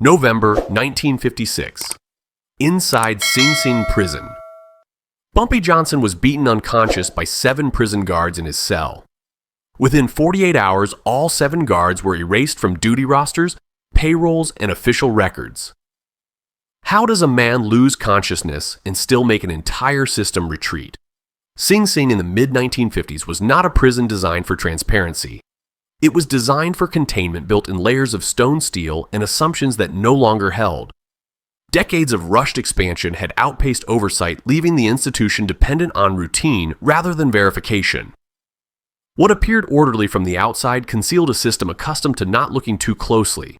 November 1956. Inside Sing Sing prison. Bumpy Johnson was beaten unconscious by 7 prison guards in his cell. Within 48 hours, all 7 guards were erased from duty rosters, payrolls, and official records. How does a man lose consciousness and still make an entire system retreat? Sing Sing in the mid-1950s was not a prison designed for transparency. It was designed for containment built in layers of stone steel and assumptions that no longer held. Decades of rushed expansion had outpaced oversight, leaving the institution dependent on routine rather than verification. What appeared orderly from the outside concealed a system accustomed to not looking too closely.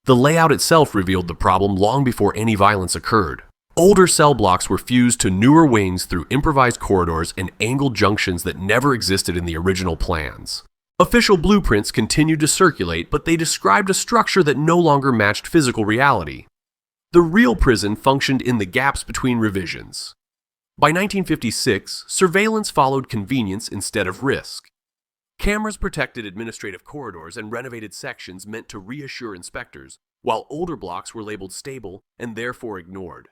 The layout itself revealed the problem long before any violence occurred. Older cell blocks were fused to newer wings through improvised corridors and angled junctions that never existed in the original plans. Official blueprints continued to circulate, but they described a structure that no longer matched physical reality. The real prison functioned in the gaps between revisions. By 1956, surveillance followed convenience instead of risk. Cameras protected administrative corridors and renovated sections meant to reassure inspectors, while older blocks were labeled stable and therefore ignored.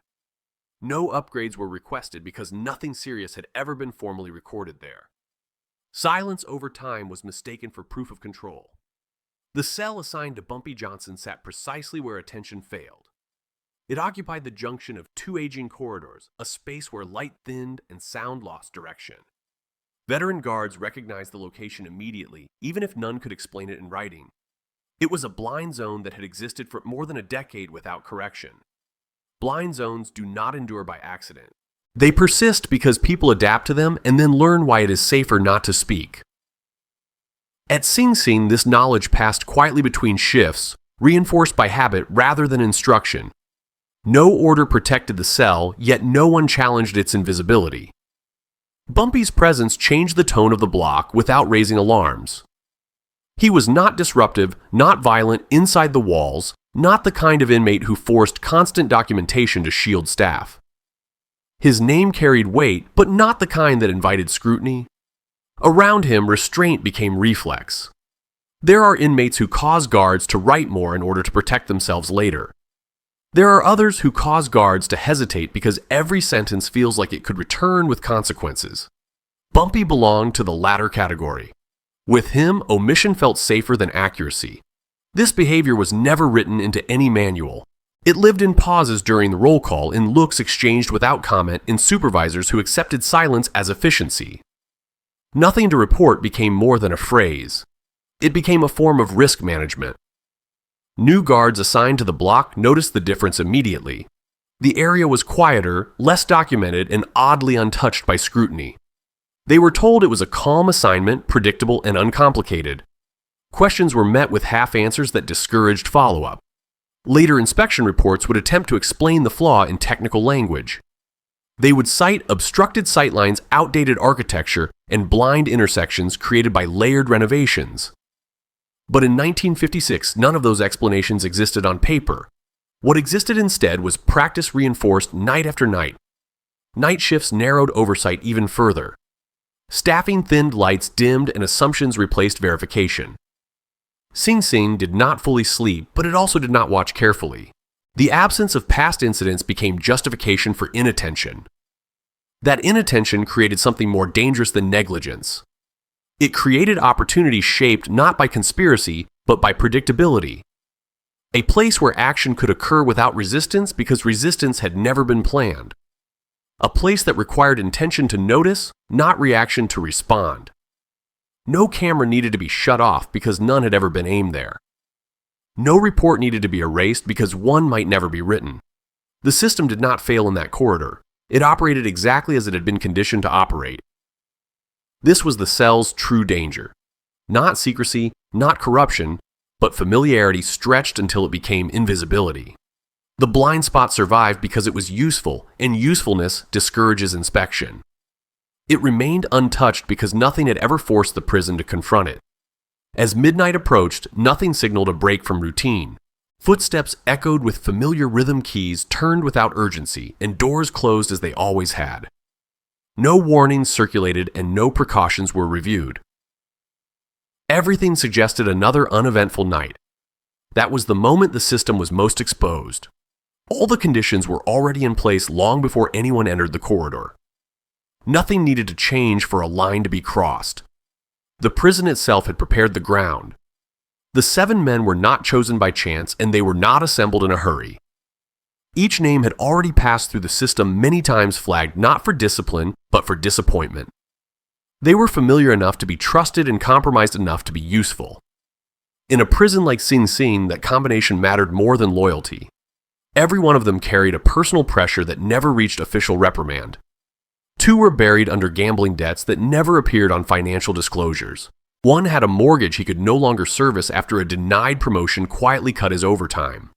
No upgrades were requested because nothing serious had ever been formally recorded there. Silence over time was mistaken for proof of control. The cell assigned to Bumpy Johnson sat precisely where attention failed. It occupied the junction of 2 aging corridors, a space where light thinned and sound lost direction. Veteran guards recognized the location immediately, even if none could explain it in writing. It was a blind zone that had existed for more than a decade without correction. Blind zones do not endure by accident. They persist because people adapt to them and then learn why it is safer not to speak. At Sing Sing, this knowledge passed quietly between shifts, reinforced by habit rather than instruction. No order protected the cell, yet no one challenged its invisibility. Bumpy's presence changed the tone of the block without raising alarms. He was not disruptive, not violent inside the walls, not the kind of inmate who forced constant documentation to shield staff. His name carried weight, but not the kind that invited scrutiny. Around him, restraint became reflex. There are inmates who cause guards to write more in order to protect themselves later. There are others who cause guards to hesitate because every sentence feels like it could return with consequences. Bumpy belonged to the latter category. With him, omission felt safer than accuracy. This behavior was never written into any manual. It lived in pauses during the roll call, in looks exchanged without comment, in supervisors who accepted silence as efficiency. Nothing to report became more than a phrase. It became a form of risk management. New guards assigned to the block noticed the difference immediately. The area was quieter, less documented, and oddly untouched by scrutiny. They were told it was a calm assignment, predictable and uncomplicated. Questions were met with half answers that discouraged follow-up. Later inspection reports would attempt to explain the flaw in technical language. They would cite obstructed sightlines, outdated architecture, and blind intersections created by layered renovations. But in 1956, none of those explanations existed on paper. What existed instead was practice reinforced night after night. Night shifts narrowed oversight even further. Staffing thinned lights dimmed and assumptions replaced verification. Sing Sing did not fully sleep, but it also did not watch carefully. The absence of past incidents became justification for inattention. That inattention created something more dangerous than negligence. It created opportunities shaped not by conspiracy, but by predictability. A place where action could occur without resistance because resistance had never been planned. A place that required intention to notice, not reaction to respond. No camera needed to be shut off because none had ever been aimed there. No report needed to be erased because one might never be written. The system did not fail in that corridor. It operated exactly as it had been conditioned to operate. This was the cell's true danger. Not secrecy, not corruption, but familiarity stretched until it became invisibility. The blind spot survived because it was useful, and usefulness discourages inspection. It remained untouched because nothing had ever forced the prison to confront it. As midnight approached, nothing signaled a break from routine. Footsteps echoed with familiar rhythm, keys turned without urgency, and doors closed as they always had. No warnings circulated and no precautions were reviewed. Everything suggested another uneventful night. That was the moment the system was most exposed. All the conditions were already in place long before anyone entered the corridor. Nothing needed to change for a line to be crossed. The prison itself had prepared the ground. The 7 men were not chosen by chance, and they were not assembled in a hurry. Each name had already passed through the system many times, flagged not for discipline, but for disappointment. They were familiar enough to be trusted and compromised enough to be useful. In a prison like Sing Sing, that combination mattered more than loyalty. Every one of them carried a personal pressure that never reached official reprimand. 2 were buried under gambling debts that never appeared on financial disclosures. 1 had a mortgage he could no longer service after a denied promotion quietly cut his overtime.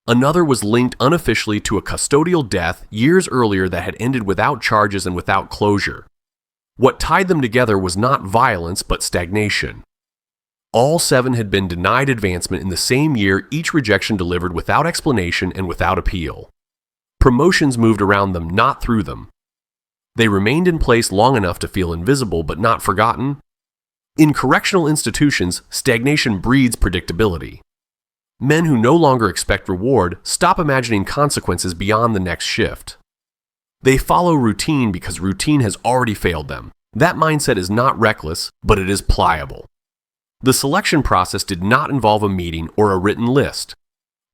Another was linked unofficially to a custodial death years earlier that had ended without charges and without closure. What tied them together was not violence, but stagnation. All 7 had been denied advancement in the same year, each rejection delivered without explanation and without appeal. Promotions moved around them, not through them. They remained in place long enough to feel invisible but not forgotten. In correctional institutions, stagnation breeds predictability. Men who no longer expect reward stop imagining consequences beyond the next shift. They follow routine because routine has already failed them. That mindset is not reckless, but it is pliable. The selection process did not involve a meeting or a written list.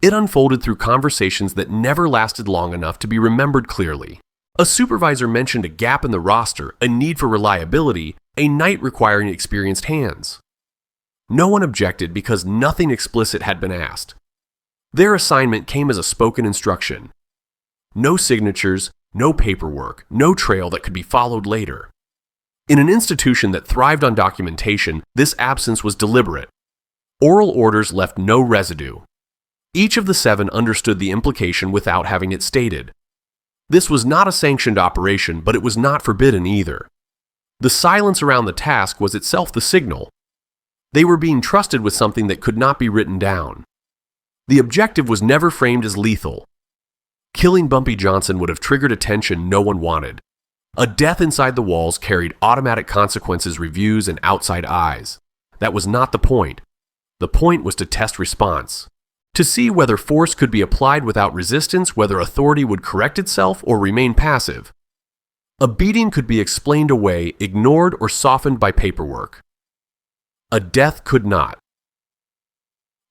It unfolded through conversations that never lasted long enough to be remembered clearly. A supervisor mentioned a gap in the roster, a need for reliability, a night requiring experienced hands. No one objected because nothing explicit had been asked. Their assignment came as a spoken instruction. No signatures, no paperwork, no trail that could be followed later. In an institution that thrived on documentation, this absence was deliberate. Oral orders left no residue. Each of the 7 understood the implication without having it stated. This was not a sanctioned operation, but it was not forbidden either. The silence around the task was itself the signal. They were being trusted with something that could not be written down. The objective was never framed as lethal. Killing Bumpy Johnson would have triggered attention no one wanted. A death inside the walls carried automatic consequences, reviews, and outside eyes. That was not the point. The point was to test response. To see whether force could be applied without resistance, whether authority would correct itself or remain passive. A beating could be explained away, ignored, or softened by paperwork. A death could not.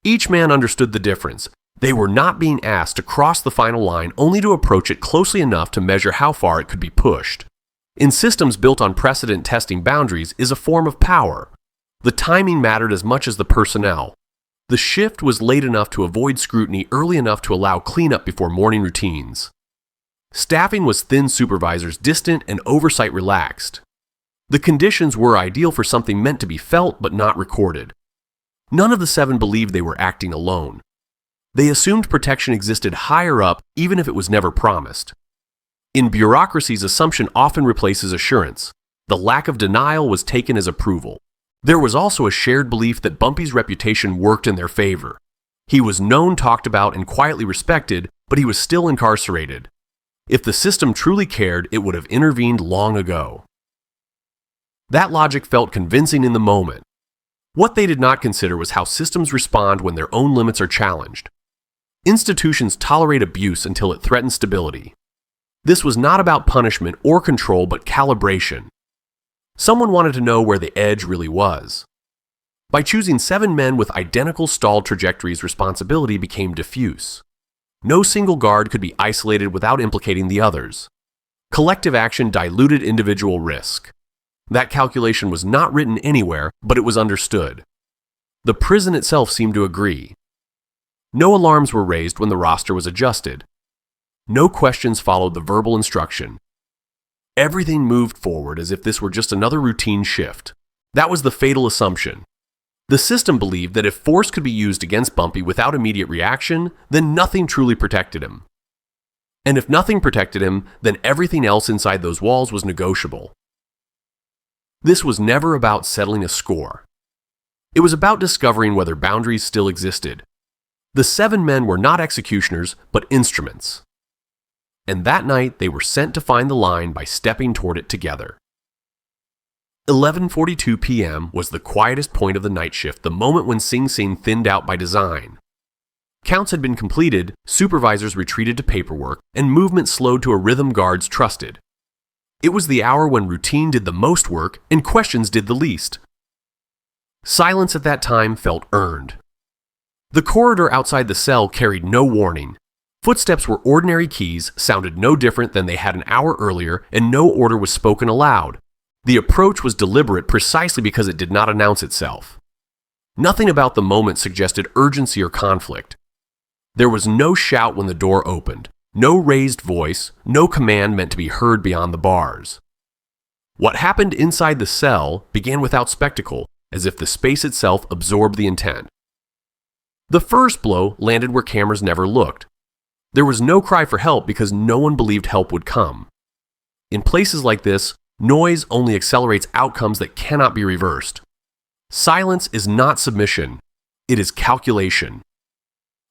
Each man understood the difference. They were not being asked to cross the final line, only to approach it closely enough to measure how far it could be pushed. In systems built on precedent, testing boundaries is a form of power. The timing mattered as much as the personnel. The shift was late enough to avoid scrutiny, early enough to allow cleanup before morning routines. Staffing was thin, supervisors distant, and oversight relaxed. The conditions were ideal for something meant to be felt but not recorded. None of the 7 believed they were acting alone. They assumed protection existed higher up, even if it was never promised. In bureaucracies, assumption often replaces assurance. The lack of denial was taken as approval. There was also a shared belief that Bumpy's reputation worked in their favor. He was known, talked about, and quietly respected, but he was still incarcerated. If the system truly cared, it would have intervened long ago. That logic felt convincing in the moment. What they did not consider was how systems respond when their own limits are challenged. Institutions tolerate abuse until it threatens stability. This was not about punishment or control, but calibration. Someone wanted to know where the edge really was. By choosing 7 men with identical stalled trajectories, responsibility became diffuse. No single guard could be isolated without implicating the others. Collective action diluted individual risk. That calculation was not written anywhere, but it was understood. The prison itself seemed to agree. No alarms were raised when the roster was adjusted. No questions followed the verbal instruction. Everything moved forward as if this were just another routine shift. That was the fatal assumption. The system believed that if force could be used against Bumpy without immediate reaction, then nothing truly protected him. And if nothing protected him, then everything else inside those walls was negotiable. This was never about settling a score. It was about discovering whether boundaries still existed. The 7 men were not executioners, but instruments. And that night they were sent to find the line by stepping toward it together. 11:42 p.m. was the quietest point of the night shift, the moment when Sing Sing thinned out by design. Counts had been completed, supervisors retreated to paperwork, and movement slowed to a rhythm guards trusted. It was the hour when routine did the most work and questions did the least. Silence at that time felt earned. The corridor outside the cell carried no warning. Footsteps were ordinary keys, sounded no different than they had an hour earlier, and no order was spoken aloud. The approach was deliberate precisely because it did not announce itself. Nothing about the moment suggested urgency or conflict. There was no shout when the door opened, no raised voice, no command meant to be heard beyond the bars. What happened inside the cell began without spectacle, as if the space itself absorbed the intent. The first blow landed where cameras never looked. There was no cry for help because no one believed help would come. In places like this, noise only accelerates outcomes that cannot be reversed. Silence is not submission, it is calculation.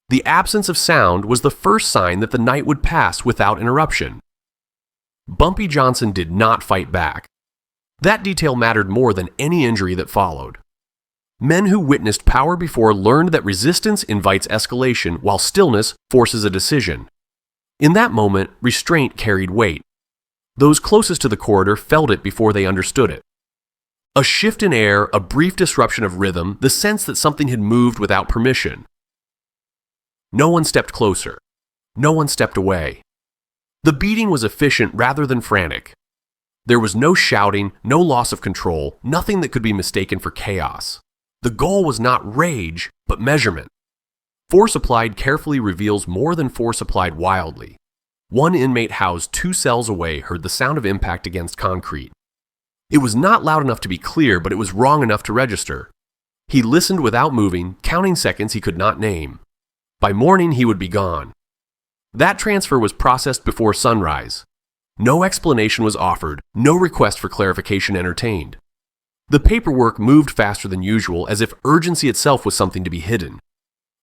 The absence of sound was the first sign that the night would pass without interruption. Bumpy Johnson did not fight back. That detail mattered more than any injury that followed. Men who witnessed power before learned that resistance invites escalation while stillness forces a decision. In that moment, restraint carried weight. Those closest to the corridor felt it before they understood it. A shift in air, a brief disruption of rhythm, the sense that something had moved without permission. No one stepped closer. No one stepped away. The beating was efficient rather than frantic. There was no shouting, no loss of control, nothing that could be mistaken for chaos. The goal was not rage, but measurement. Force applied carefully reveals more than force applied wildly. One inmate housed 2 cells away heard the sound of impact against concrete. It was not loud enough to be clear, but it was wrong enough to register. He listened without moving, counting seconds he could not name. By morning, he would be gone. That transfer was processed before sunrise. No explanation was offered, no request for clarification entertained. The paperwork moved faster than usual, as if urgency itself was something to be hidden.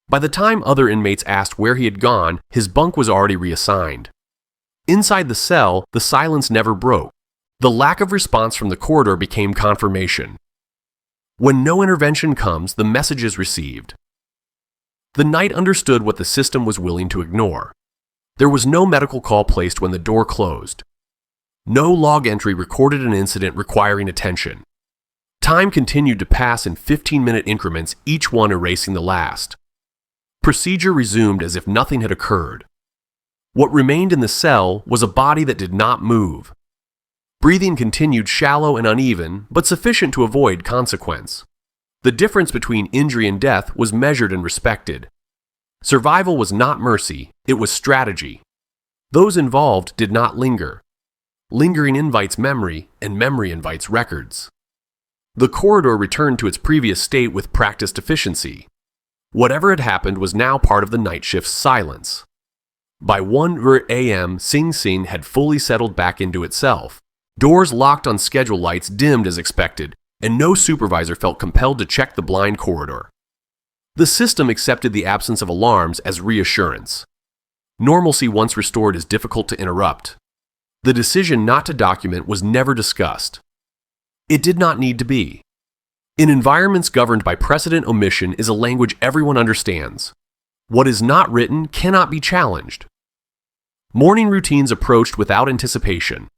By the time other inmates asked where he had gone, his bunk was already reassigned. Inside the cell, the silence never broke. The lack of response from the corridor became confirmation. When no intervention comes, the message is received. The night understood what the system was willing to ignore. There was no medical call placed when the door closed. No log entry recorded an incident requiring attention. Time continued to pass in 15-minute increments, each one erasing the last. Procedure resumed as if nothing had occurred. What remained in the cell was a body that did not move. Breathing continued shallow and uneven, but sufficient to avoid consequence. The difference between injury and death was measured and respected. Survival was not mercy, it was strategy. Those involved did not linger. Lingering invites memory, and memory invites records. The corridor returned to its previous state with practiced efficiency. Whatever had happened was now part of the night shift's silence. By 1 a.m., Sing Sing had fully settled back into itself. Doors locked on schedule lights dimmed as expected, and no supervisor felt compelled to check the blind corridor. The system accepted the absence of alarms as reassurance. Normalcy once restored is difficult to interrupt. The decision not to document was never discussed. It did not need to be. In environments governed by precedent, omission is a language everyone understands. What is not written cannot be challenged. Morning routines approached without anticipation.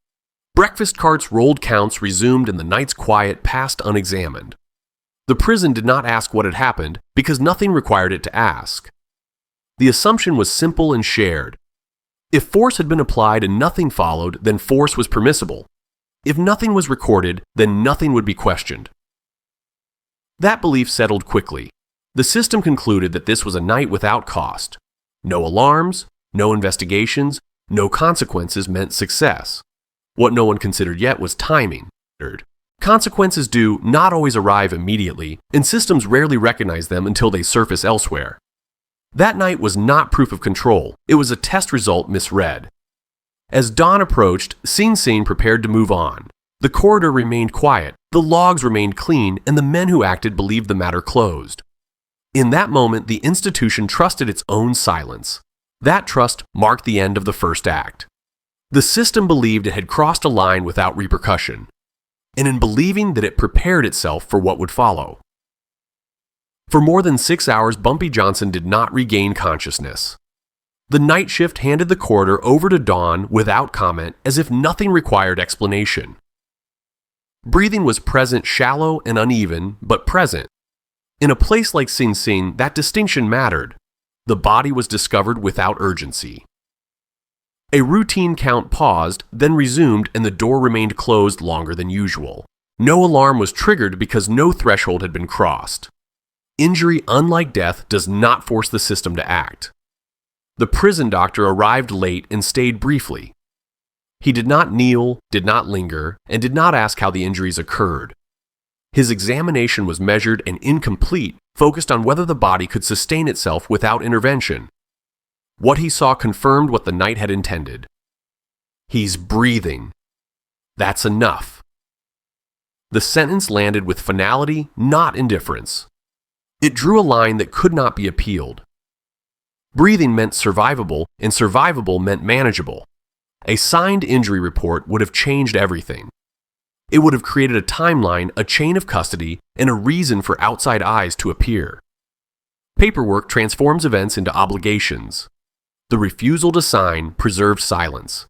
Breakfast carts rolled, counts resumed, and the night's quiet passed unexamined. The prison did not ask what had happened because nothing required it to ask. The assumption was simple and shared. If force had been applied and nothing followed, then force was permissible. If nothing was recorded, then nothing would be questioned. That belief settled quickly. The system concluded that this was a night without cost. No alarms, no investigations, no consequences meant success. What no one considered yet was timing. Consequences do not always arrive immediately, and systems rarely recognize them until they surface elsewhere. That night was not proof of control, it was a test result misread. As dawn approached, Sing Sing prepared to move on. The corridor remained quiet, the logs remained clean, and the men who acted believed the matter closed. In that moment, the institution trusted its own silence. That trust marked the end of the first act. The system believed it had crossed a line without repercussion, and in believing that it prepared itself for what would follow. For more than 6 hours, Bumpy Johnson did not regain consciousness. The night shift handed the corridor over to Dawn without comment, as if nothing required explanation. Breathing was present, shallow and uneven, but present. In a place like Sing Sing, that distinction mattered. The body was discovered without urgency. A routine count paused, then resumed, and the door remained closed longer than usual. No alarm was triggered because no threshold had been crossed. Injury, unlike death, does not force the system to act. The prison doctor arrived late and stayed briefly. He did not kneel, did not linger, and did not ask how the injuries occurred. His examination was measured and incomplete, focused on whether the body could sustain itself without intervention. What he saw confirmed what the night had intended. He's breathing. That's enough. The sentence landed with finality, not indifference. It drew a line that could not be appealed. Breathing meant survivable, and survivable meant manageable. A signed injury report would have changed everything. It would have created a timeline, a chain of custody, and a reason for outside eyes to appear. Paperwork transforms events into obligations. The refusal to sign preserved silence.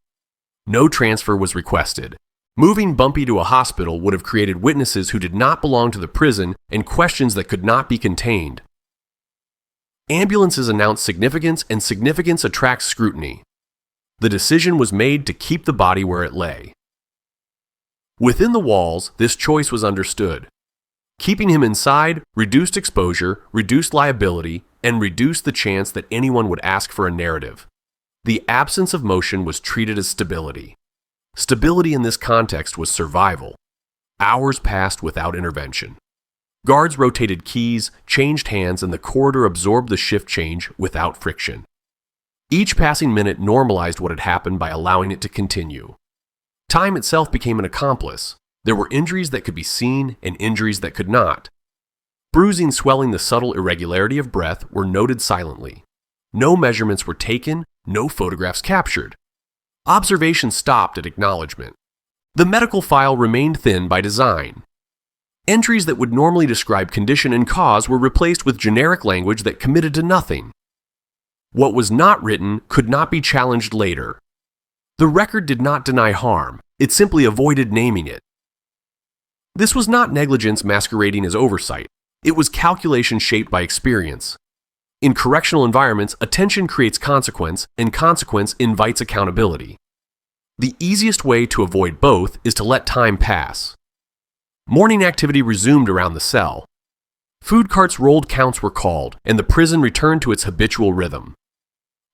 No transfer was requested. Moving Bumpy to a hospital would have created witnesses who did not belong to the prison and questions that could not be contained. Ambulances announce significance, and significance attracts scrutiny. The decision was made to keep the body where it lay. Within the walls, this choice was understood. Keeping him inside reduced exposure, reduced liability, and reduced the chance that anyone would ask for a narrative. The absence of motion was treated as stability. Stability in this context was survival. Hours passed without intervention. Guards rotated keys, changed hands, and the corridor absorbed the shift change without friction. Each passing minute normalized what had happened by allowing it to continue. Time itself became an accomplice. There were injuries that could be seen and injuries that could not. Bruising, swelling, the subtle irregularity of breath were noted silently. No measurements were taken, no photographs captured. Observation stopped at acknowledgement. The medical file remained thin by design. Entries that would normally describe condition and cause were replaced with generic language that committed to nothing. What was not written could not be challenged later. The record did not deny harm, it simply avoided naming it. This was not negligence masquerading as oversight. It was calculation shaped by experience. In correctional environments, attention creates consequence, and consequence invites accountability. The easiest way to avoid both is to let time pass. Morning activity resumed around the cell. Food carts rolled, counts were called, and the prison returned to its habitual rhythm.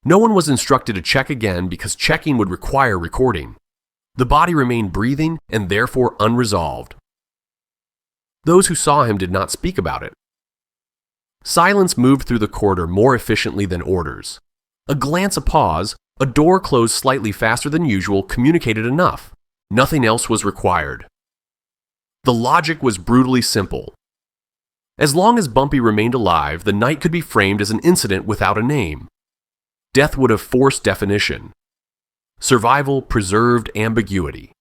No one was instructed to check again because checking would require recording. The body remained breathing and therefore unresolved. Those who saw him did not speak about it. Silence moved through the corridor more efficiently than orders. A glance, a pause, a door closed slightly faster than usual communicated enough. Nothing else was required. The logic was brutally simple. As long as Bumpy remained alive, the night could be framed as an incident without a name. Death would have forced definition. Survival preserved ambiguity.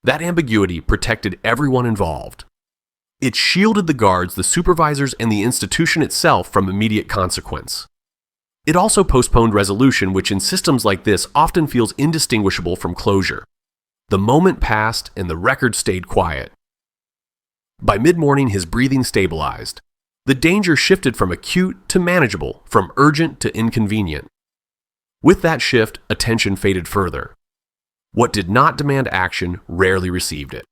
That ambiguity protected everyone involved. It shielded the guards, the supervisors, and the institution itself from immediate consequence. It also postponed resolution, which in systems like this often feels indistinguishable from closure. The moment passed and the record stayed quiet. By mid-morning, his breathing stabilized. The danger shifted from acute to manageable, from urgent to inconvenient. With that shift, attention faded further. What did not demand action rarely received it.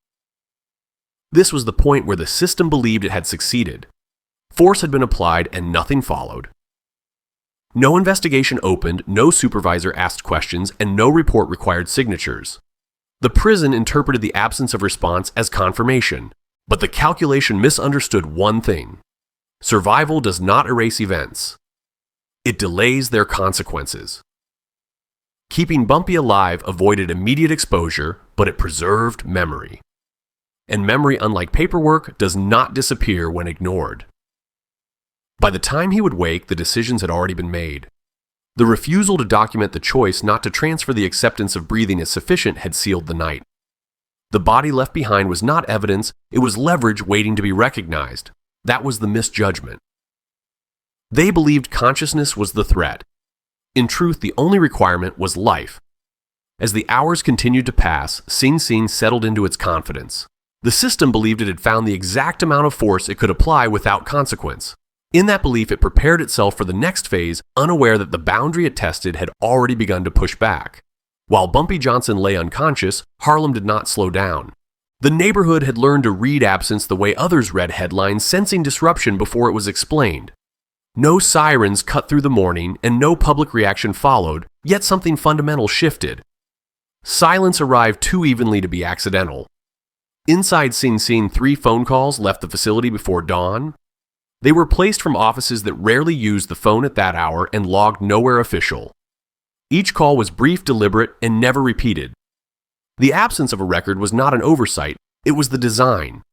This was the point where the system believed it had succeeded. Force had been applied and nothing followed. No investigation opened, no supervisor asked questions, and no report required signatures. The prison interpreted the absence of response as confirmation, but the calculation misunderstood one thing. Survival does not erase events. It delays their consequences. Keeping Bumpy alive avoided immediate exposure, but it preserved memory. And memory, unlike paperwork, does not disappear when ignored. By the time he would wake, the decisions had already been made. The refusal to document the choice not to transfer the acceptance of breathing as sufficient had sealed the night. The body left behind was not evidence, it was leverage waiting to be recognized. That was the misjudgment. They believed consciousness was the threat. In truth, the only requirement was life. As the hours continued to pass, Sing Sing settled into its confidence. The system believed it had found the exact amount of force it could apply without consequence. In that belief, it prepared itself for the next phase, unaware that the boundary it tested had already begun to push back. While Bumpy Johnson lay unconscious, Harlem did not slow down. The neighborhood had learned to read absence the way others read headlines, sensing disruption before it was explained. No sirens cut through the morning, and no public reaction followed, yet something fundamental shifted. Silence arrived too evenly to be accidental. Inside Sing Sing, 3 phone calls left the facility before dawn. They were placed from offices that rarely used the phone at that hour and logged nowhere official. Each call was brief, deliberate, and never repeated. The absence of a record was not an oversight, it was the design.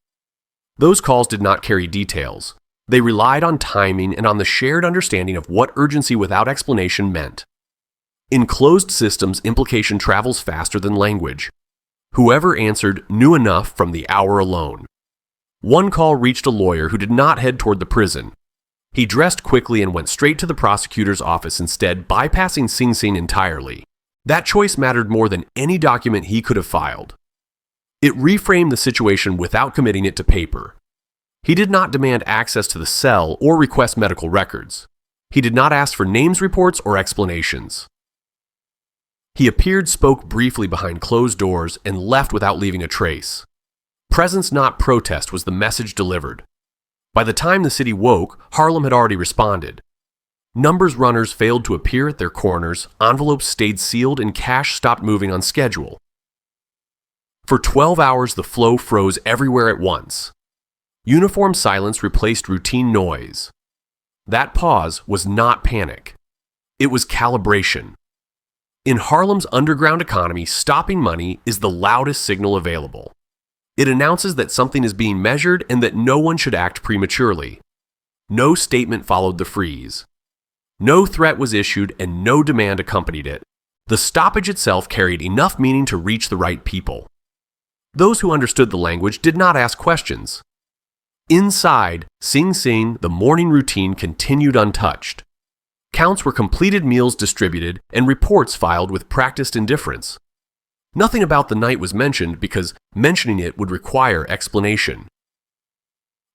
Those calls did not carry details. They relied on timing and on the shared understanding of what urgency without explanation meant. In closed systems, implication travels faster than language. Whoever answered knew enough from the hour alone. One call reached a lawyer who did not head toward the prison. He dressed quickly and went straight to the prosecutor's office instead, bypassing Sing Sing entirely. That choice mattered more than any document he could have filed. It reframed the situation without committing it to paper. He did not demand access to the cell or request medical records. He did not ask for names reports or explanations. He appeared, spoke briefly behind closed doors, and left without leaving a trace. Presence, not protest, was the message delivered. By the time the city woke, Harlem had already responded. Numbers runners failed to appear at their corners, envelopes stayed sealed, and cash stopped moving on schedule. For 12 hours, the flow froze everywhere at once. Uniform silence replaced routine noise. That pause was not panic. It was calibration. In Harlem's underground economy, stopping money is the loudest signal available. It announces that something is being measured and that no one should act prematurely. No statement followed the freeze. No threat was issued and no demand accompanied it. The stoppage itself carried enough meaning to reach the right people. Those who understood the language did not ask questions. Inside Sing Sing, the morning routine continued untouched. Counts were completed, meals distributed, and reports filed with practiced indifference. Nothing about the night was mentioned because mentioning it would require explanation.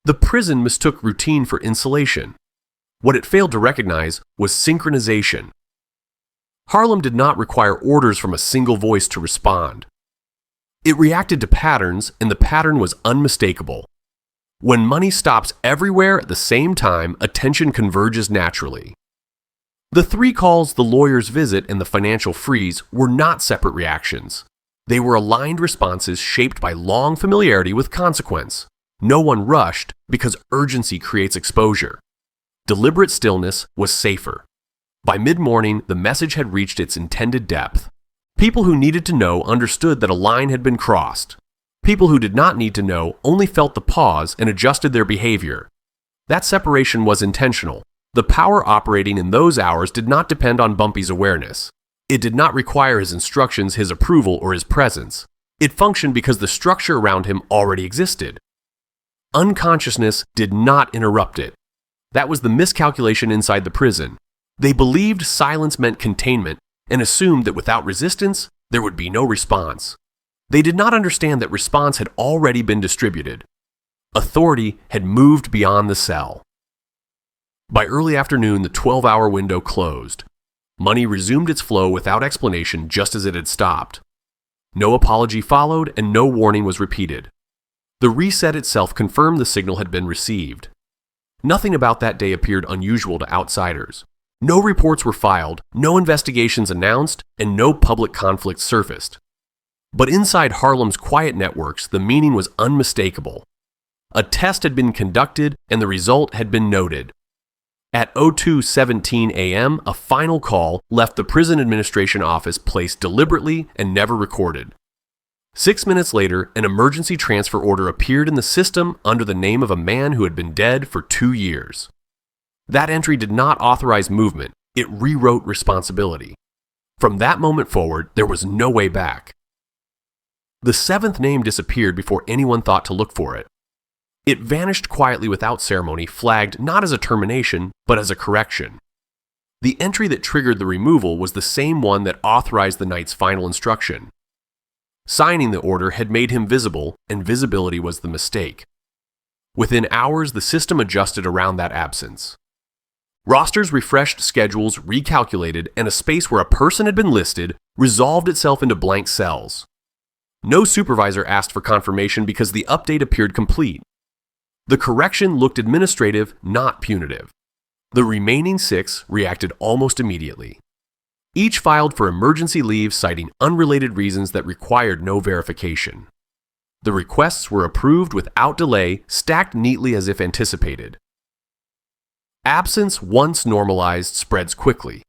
The prison mistook routine for insulation. What it failed to recognize was synchronization. Harlem did not require orders from a single voice to respond. It reacted to patterns, and the pattern was unmistakable. When money stops everywhere at the same time, attention converges naturally. The 3 calls, the lawyer's visit, and the financial freeze were not separate reactions. They were aligned responses shaped by long familiarity with consequence. No one rushed because urgency creates exposure. Deliberate stillness was safer. By mid-morning, the message had reached its intended depth. People who needed to know understood that a line had been crossed. People who did not need to know only felt the pause and adjusted their behavior. That separation was intentional. The power operating in those hours did not depend on Bumpy's awareness. It did not require his instructions, his approval, or his presence. It functioned because the structure around him already existed. Unconsciousness did not interrupt it. That was the miscalculation inside the prison. They believed silence meant containment and assumed that without resistance, there would be no response. They did not understand that response had already been distributed. Authority had moved beyond the cell. By early afternoon, the 12-hour window closed. Money resumed its flow without explanation, just as it had stopped. No apology followed, and no warning was repeated. The reset itself confirmed the signal had been received. Nothing about that day appeared unusual to outsiders. No reports were filed, no investigations announced, and no public conflict surfaced. But inside Harlem's quiet networks, the meaning was unmistakable. A test had been conducted, and the result had been noted. At 02:17 a.m., a final call left the prison administration office placed deliberately and never recorded. 6 minutes later, an emergency transfer order appeared in the system under the name of a man who had been dead for 2 years. That entry did not authorize movement, it rewrote responsibility. From that moment forward, there was no way back. The 7th name disappeared before anyone thought to look for it. It vanished quietly without ceremony, flagged not as a termination, but as a correction. The entry that triggered the removal was the same one that authorized the knight's final instruction. Signing the order had made him visible, and visibility was the mistake. Within hours, the system adjusted around that absence. Rosters refreshed, schedules recalculated, and a space where a person had been listed resolved itself into blank cells. No supervisor asked for confirmation because the update appeared complete. The correction looked administrative, not punitive. The remaining 6 reacted almost immediately. Each filed for emergency leave, citing unrelated reasons that required no verification. The requests were approved without delay, stacked neatly as if anticipated. Absence, once normalized, spreads quickly.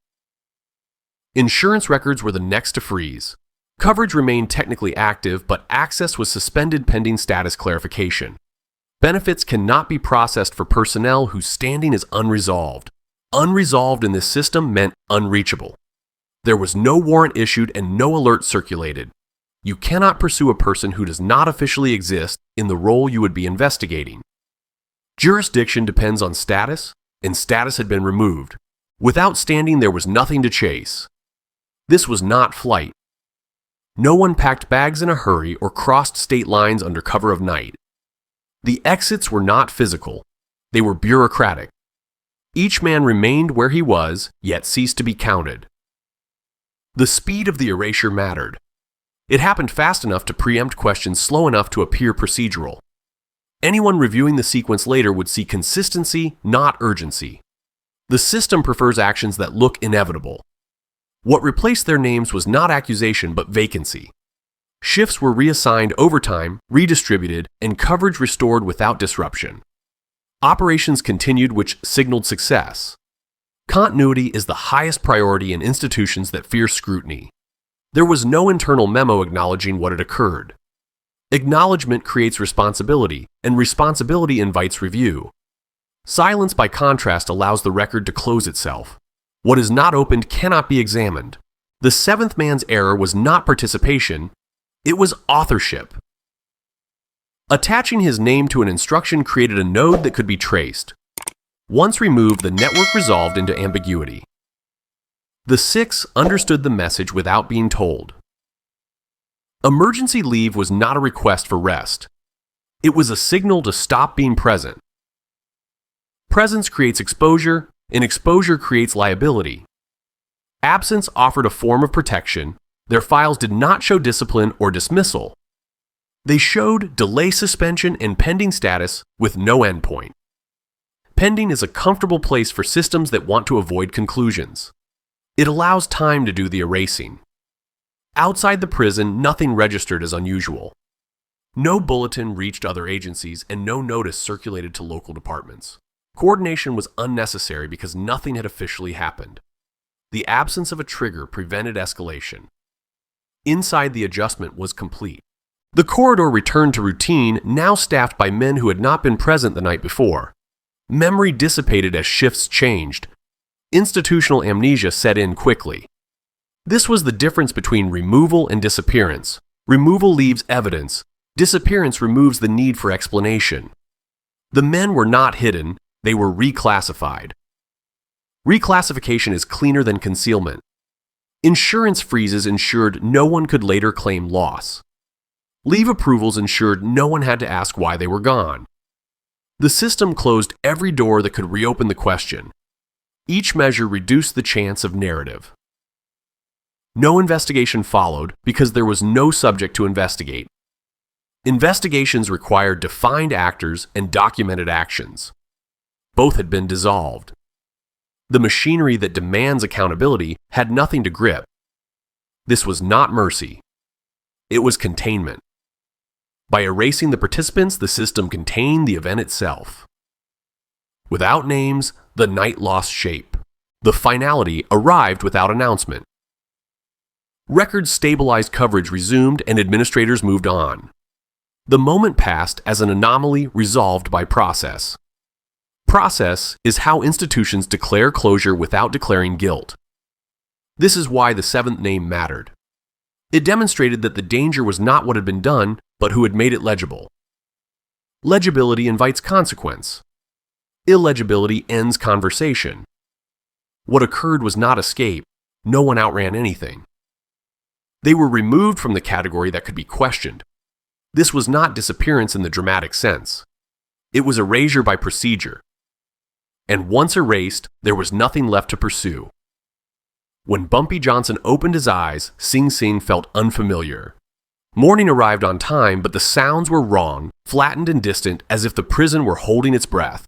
Insurance records were the next to freeze. Coverage remained technically active, but access was suspended pending status clarification. Benefits cannot be processed for personnel whose standing is unresolved. Unresolved in this system meant unreachable. There was no warrant issued and no alert circulated. You cannot pursue a person who does not officially exist in the role you would be investigating. Jurisdiction depends on status, and status had been removed. Without standing, there was nothing to chase. This was not flight. No one packed bags in a hurry or crossed state lines under cover of night. The exits were not physical. They were bureaucratic. Each man remained where he was, yet ceased to be counted. The speed of the erasure mattered. It happened fast enough to preempt questions slow enough to appear procedural. Anyone reviewing the sequence later would see consistency, not urgency. The system prefers actions that look inevitable. What replaced their names was not accusation but vacancy. Shifts were reassigned over time, redistributed, and coverage restored without disruption. Operations continued, which signaled success. Continuity is the highest priority in institutions that fear scrutiny. There was no internal memo acknowledging what had occurred. Acknowledgement creates responsibility, and responsibility invites review. Silence, by contrast, allows the record to close itself. What is not opened cannot be examined. The 7th man's error was not participation, it was authorship. Attaching his name to an instruction created a node that could be traced. Once removed, the network resolved into ambiguity. The 6 understood the message without being told. Emergency leave was not a request for rest. It was a signal to stop being present. Presence creates exposure, and exposure creates liability. Absence offered a form of protection. Their files did not show discipline or dismissal. They showed delay, suspension, and pending status with no endpoint. Pending is a comfortable place for systems that want to avoid conclusions. It allows time to do the erasing. Outside the prison, nothing registered as unusual. No bulletin reached other agencies, and no notice circulated to local departments. Coordination was unnecessary because nothing had officially happened. The absence of a trigger prevented escalation. Inside, the adjustment was complete. The corridor returned to routine, now staffed by men who had not been present the night before. Memory dissipated as shifts changed. Institutional amnesia set in quickly. This was the difference between removal and disappearance. Removal leaves evidence. Disappearance removes the need for explanation. The men were not hidden, they were reclassified. Reclassification is cleaner than concealment. Insurance freezes ensured no one could later claim loss. Leave approvals ensured no one had to ask why they were gone. The system closed every door that could reopen the question. Each measure reduced the chance of narrative. No investigation followed because there was no subject to investigate. Investigations required defined actors and documented actions. Both had been dissolved. The machinery that demands accountability had nothing to grip. This was not mercy. It was containment. By erasing the participants, the system contained the event itself. Without names, the night lost shape. The finality arrived without announcement. Records stabilized, coverage resumed, and administrators moved on. The moment passed as an anomaly resolved by process. Process is how institutions declare closure without declaring guilt. This is why the 7th name mattered. It demonstrated that the danger was not what had been done, but who had made it legible. Legibility invites consequence. Illegibility ends conversation. What occurred was not escape. No one outran anything. They were removed from the category that could be questioned. This was not disappearance in the dramatic sense. It was erasure by procedure. And once erased, there was nothing left to pursue. When Bumpy Johnson opened his eyes, Sing Sing felt unfamiliar. Morning arrived on time, but the sounds were wrong, flattened and distant, as if the prison were holding its breath.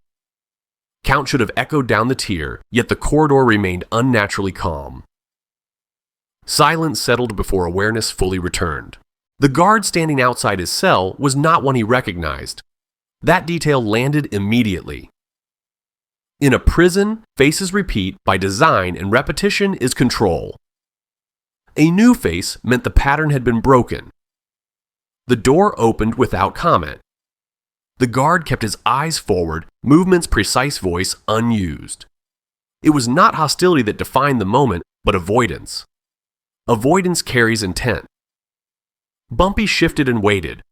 Count should have echoed down the tier, yet the corridor remained unnaturally calm. Silence settled before awareness fully returned. The guard standing outside his cell was not one he recognized. That detail landed immediately. In a prison, faces repeat by design, and repetition is control. A new face meant the pattern had been broken. The door opened without comment. The guard kept his eyes forward, movement's precise voice unused. It was not hostility that defined the moment, but avoidance. Avoidance carries intent. Bumpy shifted and waited.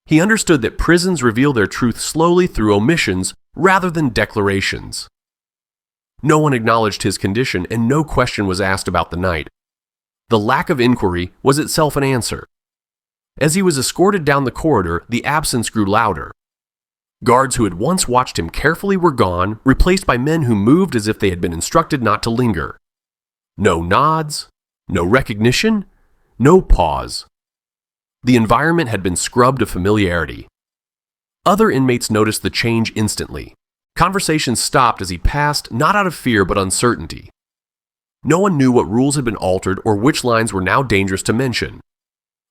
He understood that prisons reveal their truth slowly through omissions rather than declarations. No one acknowledged his condition, and no question was asked about the night. The lack of inquiry was itself an answer. As he was escorted down the corridor, the absence grew louder. Guards who had once watched him carefully were gone, replaced by men who moved as if they had been instructed not to linger. No nods, no recognition, no pause. The environment had been scrubbed of familiarity. Other inmates noticed the change instantly. Conversations stopped as he passed, not out of fear but uncertainty. No one knew what rules had been altered or which lines were now dangerous to mention.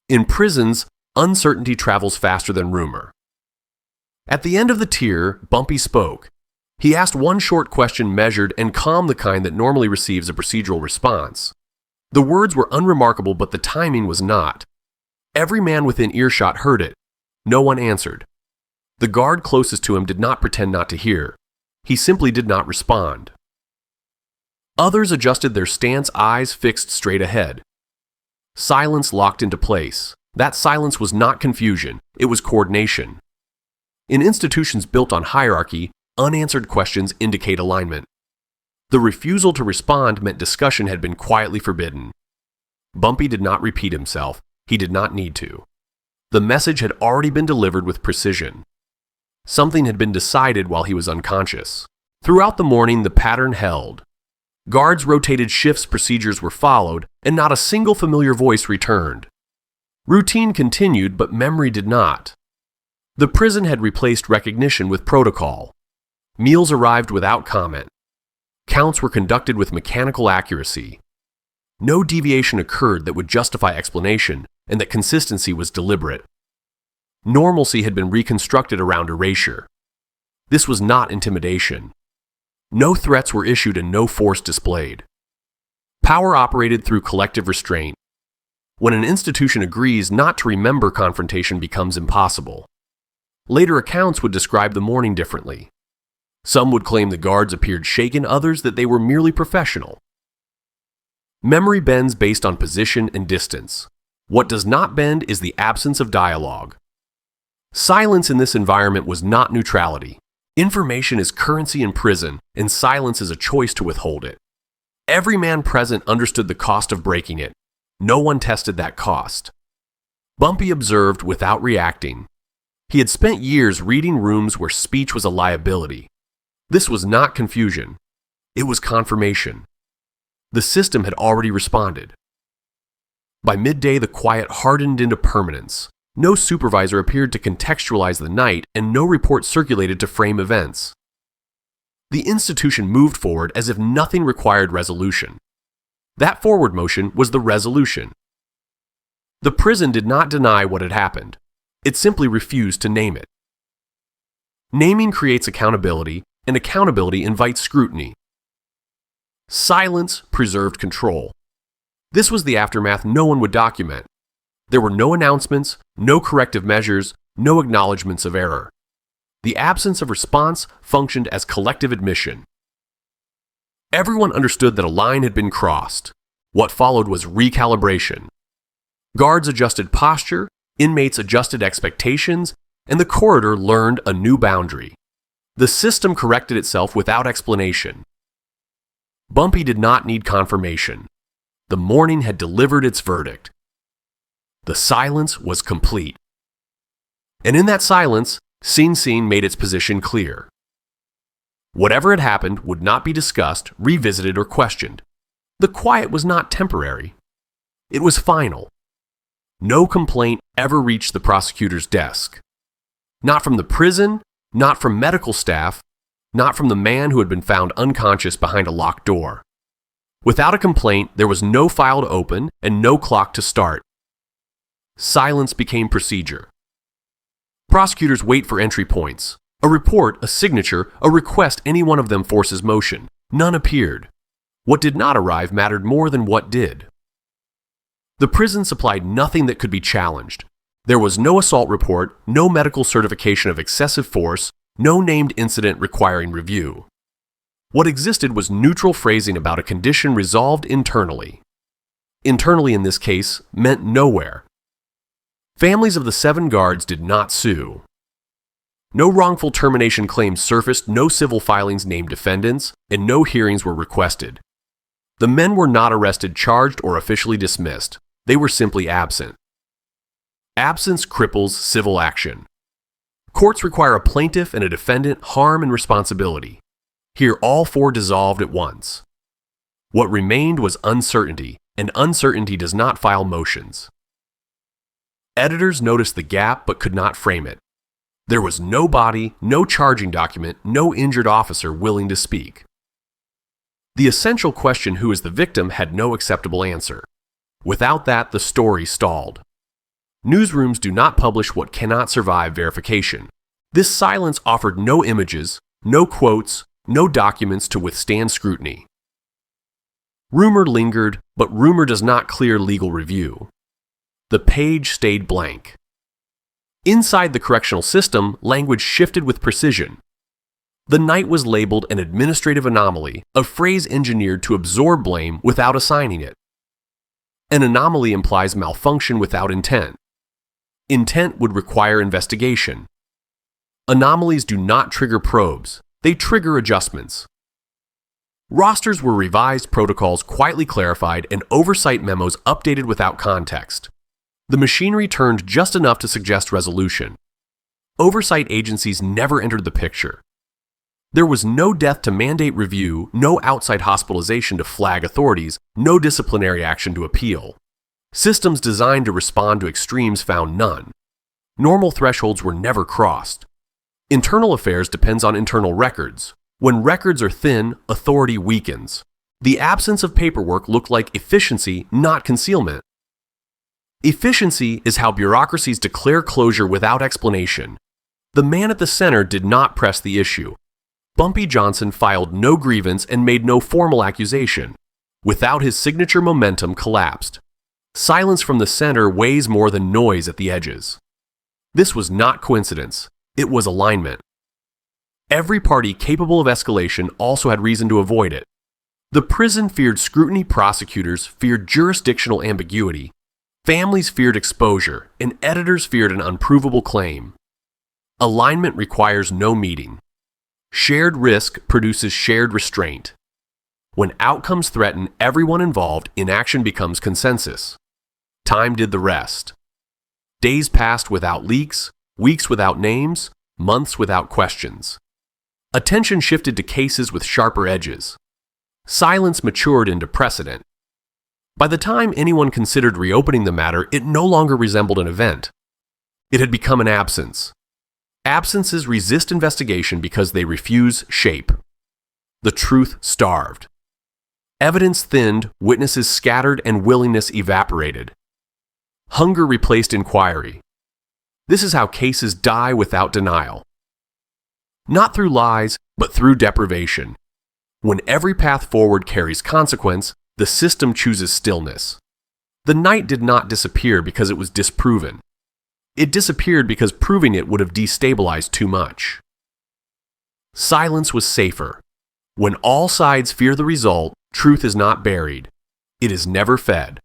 In prisons, uncertainty travels faster than rumor. At the end of the tier, Bumpy spoke. He asked one short question, measured and calm, the kind that normally receives a procedural response. The words were unremarkable, but the timing was not. Every man within earshot heard it. No one answered. The guard closest to him did not pretend not to hear. He simply did not respond. Others adjusted their stance, eyes fixed straight ahead. Silence locked into place. That silence was not confusion, it was coordination. In institutions built on hierarchy, unanswered questions indicate alignment. The refusal to respond meant discussion had been quietly forbidden. Bumpy did not repeat himself. He did not need to. The message had already been delivered with precision. Something had been decided while he was unconscious. Throughout the morning, the pattern held. Guards rotated shifts, procedures were followed, and not a single familiar voice returned. Routine continued, but memory did not. The prison had replaced recognition with protocol. Meals arrived without comment. Counts were conducted with mechanical accuracy. No deviation occurred that would justify explanation, and that consistency was deliberate. Normalcy had been reconstructed around erasure. This was not intimidation. No threats were issued and no force displayed. Power operated through collective restraint. When an institution agrees not to remember, confrontation becomes impossible. Later accounts would describe the morning differently. Some would claim the guards appeared shaken, others that they were merely professional. Memory bends based on position and distance. What does not bend is the absence of dialogue. Silence in this environment was not neutrality. Information is currency in prison, and silence is a choice to withhold it. Every man present understood the cost of breaking it. No one tested that cost. Bumpy observed without reacting. He had spent years reading rooms where speech was a liability. This was not confusion. It was confirmation. The system had already responded. By midday, the quiet hardened into permanence. No supervisor appeared to contextualize the night, and no report circulated to frame events. The institution moved forward as if nothing required resolution. That forward motion was the resolution. The prison did not deny what had happened. It simply refused to name it. Naming creates accountability, and accountability invites scrutiny. Silence preserved control. This was the aftermath no one would document. There were no announcements, no corrective measures, no acknowledgments of error. The absence of response functioned as collective admission. Everyone understood that a line had been crossed. What followed was recalibration. Guards adjusted posture, inmates adjusted expectations, and the corridor learned a new boundary. The system corrected itself without explanation. Bumpy did not need confirmation. The morning had delivered its verdict. The silence was complete. And in that silence, Sing Sing made its position clear. Whatever had happened would not be discussed, revisited, or questioned. The quiet was not temporary. It was final. No complaint ever reached the prosecutor's desk. Not from the prison, not from medical staff, not from the man who had been found unconscious behind a locked door. Without a complaint, there was no file to open and no clock to start. Silence became procedure. Prosecutors wait for entry points. A report, a signature, a request, any one of them forces motion. None appeared. What did not arrive mattered more than what did. The prison supplied nothing that could be challenged. There was no assault report, no medical certification of excessive force, no named incident requiring review. What existed was neutral phrasing about a condition resolved internally. Internally in this case meant nowhere. Families of the 7 guards did not sue. No wrongful termination claims surfaced, no civil filings named defendants, and no hearings were requested. The men were not arrested, charged, or officially dismissed. They were simply absent. Absence cripples civil action. Courts require a plaintiff and a defendant harm and responsibility. Here all 4 dissolved at once. What remained was uncertainty, and uncertainty does not file motions. Editors noticed the gap but could not frame it. There was no body, no charging document, no injured officer willing to speak. The essential question, who is the victim, had no acceptable answer. Without that, the story stalled. Newsrooms do not publish what cannot survive verification. This silence offered no images, no quotes, no documents to withstand scrutiny. Rumor lingered, but rumor does not clear legal review. The page stayed blank. Inside the correctional system, language shifted with precision. The night was labeled an administrative anomaly, a phrase engineered to absorb blame without assigning it. An anomaly implies malfunction without intent. Intent would require investigation. Anomalies do not trigger probes, they trigger adjustments. Rosters were revised, protocols quietly clarified, and oversight memos updated without context. The machinery turned just enough to suggest resolution. Oversight agencies never entered the picture. There was no death to mandate review, no outside hospitalization to flag authorities, no disciplinary action to appeal. Systems designed to respond to extremes found none. Normal thresholds were never crossed. Internal affairs depends on internal records. When records are thin, authority weakens. The absence of paperwork looked like efficiency, not concealment. Efficiency is how bureaucracies declare closure without explanation. The man at the center did not press the issue. Bumpy Johnson filed no grievance and made no formal accusation. Without his signature, momentum collapsed. Silence from the center weighs more than noise at the edges. This was not coincidence. It was alignment. Every party capable of escalation also had reason to avoid it. The prison feared scrutiny, prosecutors feared jurisdictional ambiguity, families feared exposure, and editors feared an unprovable claim. Alignment requires no meeting. Shared risk produces shared restraint. When outcomes threaten everyone involved, inaction becomes consensus. Time did the rest. Days passed without leaks, weeks without names, months without questions. Attention shifted to cases with sharper edges. Silence matured into precedent. By the time anyone considered reopening the matter, it no longer resembled an event. It had become an absence. Absences resist investigation because they refuse shape. The truth starved. Evidence thinned, witnesses scattered, and willingness evaporated. Hunger replaced inquiry. This is how cases die without denial. Not through lies, but through deprivation. When every path forward carries consequence, the system chooses stillness. The night did not disappear because it was disproven. It disappeared because proving it would have destabilized too much. Silence was safer. When all sides fear the result, truth is not buried. It is never fed.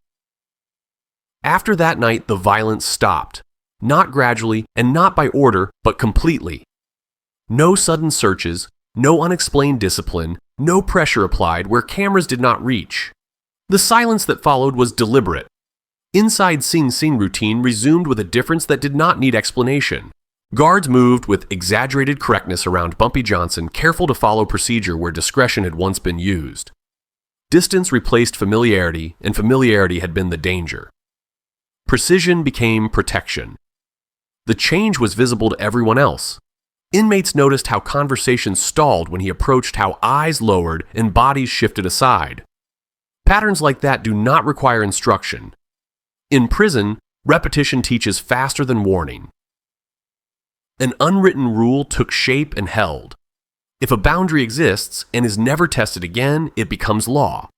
After that night, the violence stopped. not gradually and not by order, but completely. No sudden searches, no unexplained discipline, no pressure applied where cameras did not reach. The silence that followed was deliberate. Inside Sing Sing routine resumed with a difference that did not need explanation. Guards moved with exaggerated correctness around Bumpy Johnson, careful to follow procedure where discretion had once been used. Distance replaced familiarity, and familiarity had been the danger. Precision became protection. The change was visible to everyone else. Inmates noticed how conversations stalled when he approached, how eyes lowered and bodies shifted aside. Patterns like that do not require instruction. In prison, repetition teaches faster than warning. An unwritten rule took shape and held. If a boundary exists and is never tested again, it becomes law.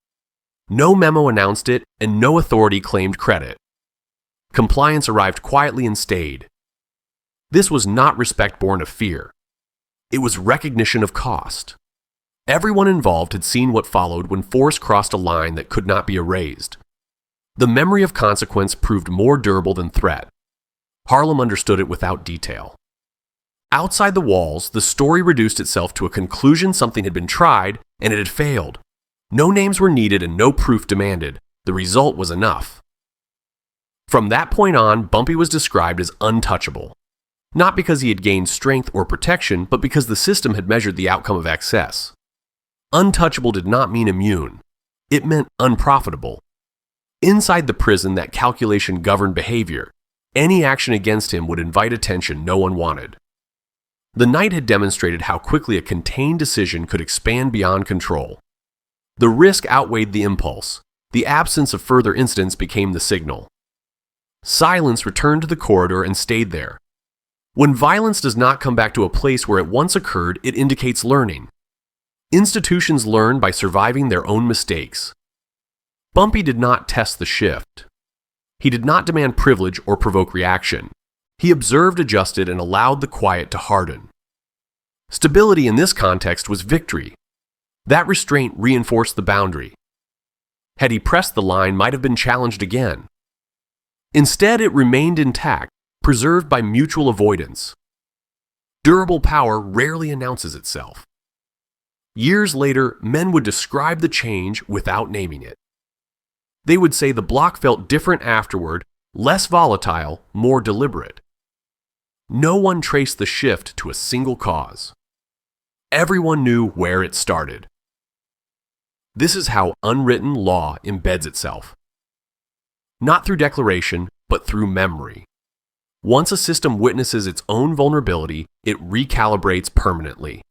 No memo announced it, and no authority claimed credit. Compliance arrived quietly and stayed. This was not respect born of fear. It was recognition of cost. Everyone involved had seen what followed when force crossed a line that could not be erased. The memory of consequence proved more durable than threat. Harlem understood it without detail. Outside the walls, the story reduced itself to a conclusion: something had been tried, and it had failed. No names were needed and no proof demanded. The result was enough. From that point on, Bumpy was described as untouchable. Not because he had gained strength or protection, but because the system had measured the outcome of excess. Untouchable did not mean immune. It meant unprofitable. Inside the prison, that calculation governed behavior. Any action against him would invite attention no one wanted. The night had demonstrated how quickly a contained decision could expand beyond control. The risk outweighed the impulse. The absence of further incidents became the signal. Silence returned to the corridor and stayed there. When violence does not come back to a place where it once occurred, it indicates learning. Institutions learn by surviving their own mistakes. Bumpy did not test the shift. He did not demand privilege or provoke reaction. He observed, adjusted, and allowed the quiet to harden. Stability in this context was victory. That restraint reinforced the boundary. Had he pressed the line, might have been challenged again. Instead, it remained intact, preserved by mutual avoidance. Durable power rarely announces itself. Years later, men would describe the change without naming it. They would say the block felt different afterward, less volatile, more deliberate. No one traced the shift to a single cause. Everyone knew where it started. This is how unwritten law embeds itself. Not through declaration, but through memory. Once a system witnesses its own vulnerability, it recalibrates permanently.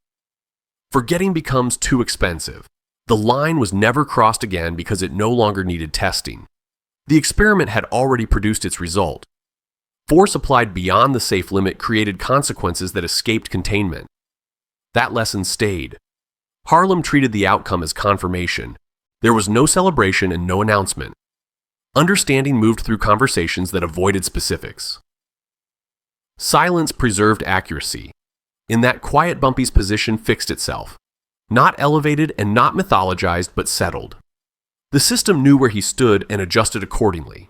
Forgetting becomes too expensive. The line was never crossed again because it no longer needed testing. The experiment had already produced its result. Force applied beyond the safe limit created consequences that escaped containment. That lesson stayed. Harlem treated the outcome as confirmation. There was no celebration and no announcement. Understanding moved through conversations that avoided specifics. Silence preserved accuracy. In that quiet, Bumpy's position fixed itself. Not elevated and not mythologized, but settled. The system knew where he stood and adjusted accordingly.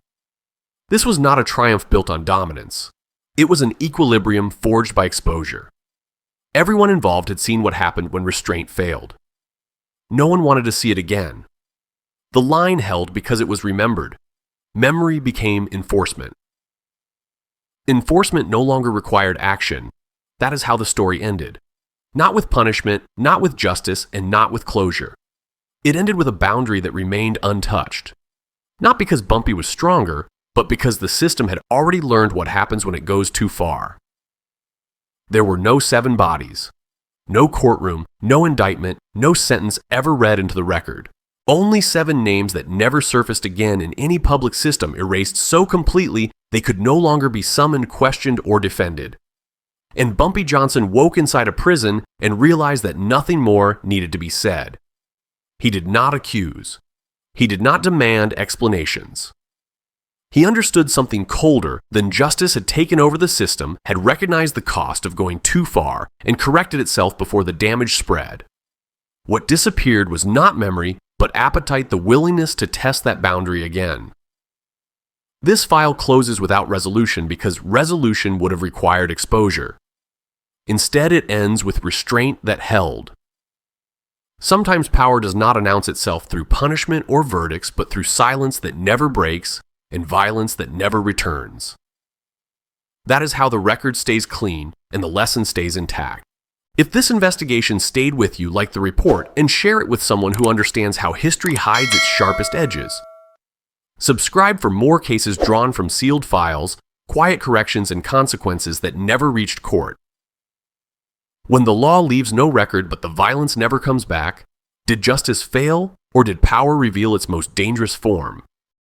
This was not a triumph built on dominance. It was an equilibrium forged by exposure. Everyone involved had seen what happened when restraint failed. No one wanted to see it again. The line held because it was remembered. Memory became enforcement. Enforcement no longer required action. That is how the story ended. Not with punishment, not with justice, and not with closure. It ended with a boundary that remained untouched. Not because Bumpy was stronger, but because the system had already learned what happens when it goes too far. There were no 7 bodies. No courtroom, no indictment, no sentence ever read into the record. Only 7 names that never surfaced again in any public system, erased so completely they could no longer be summoned, questioned, or defended. And Bumpy Johnson woke inside a prison and realized that nothing more needed to be said. He did not accuse. He did not demand explanations. He understood something colder than justice had taken over the system, had recognized the cost of going too far, and corrected itself before the damage spread. What disappeared was not memory, but appetite, the willingness to test that boundary again. This file closes without resolution because resolution would have required exposure. Instead, it ends with restraint that held. Sometimes power does not announce itself through punishment or verdicts, but through silence that never breaks and violence that never returns. That is how the record stays clean and the lesson stays intact. If this investigation stayed with you like the report, and share it with someone who understands how history hides its sharpest edges. Subscribe for more cases drawn from sealed files, quiet corrections, and consequences that never reached court. When the law leaves no record but the violence never comes back, did justice fail, or did power reveal its most dangerous form?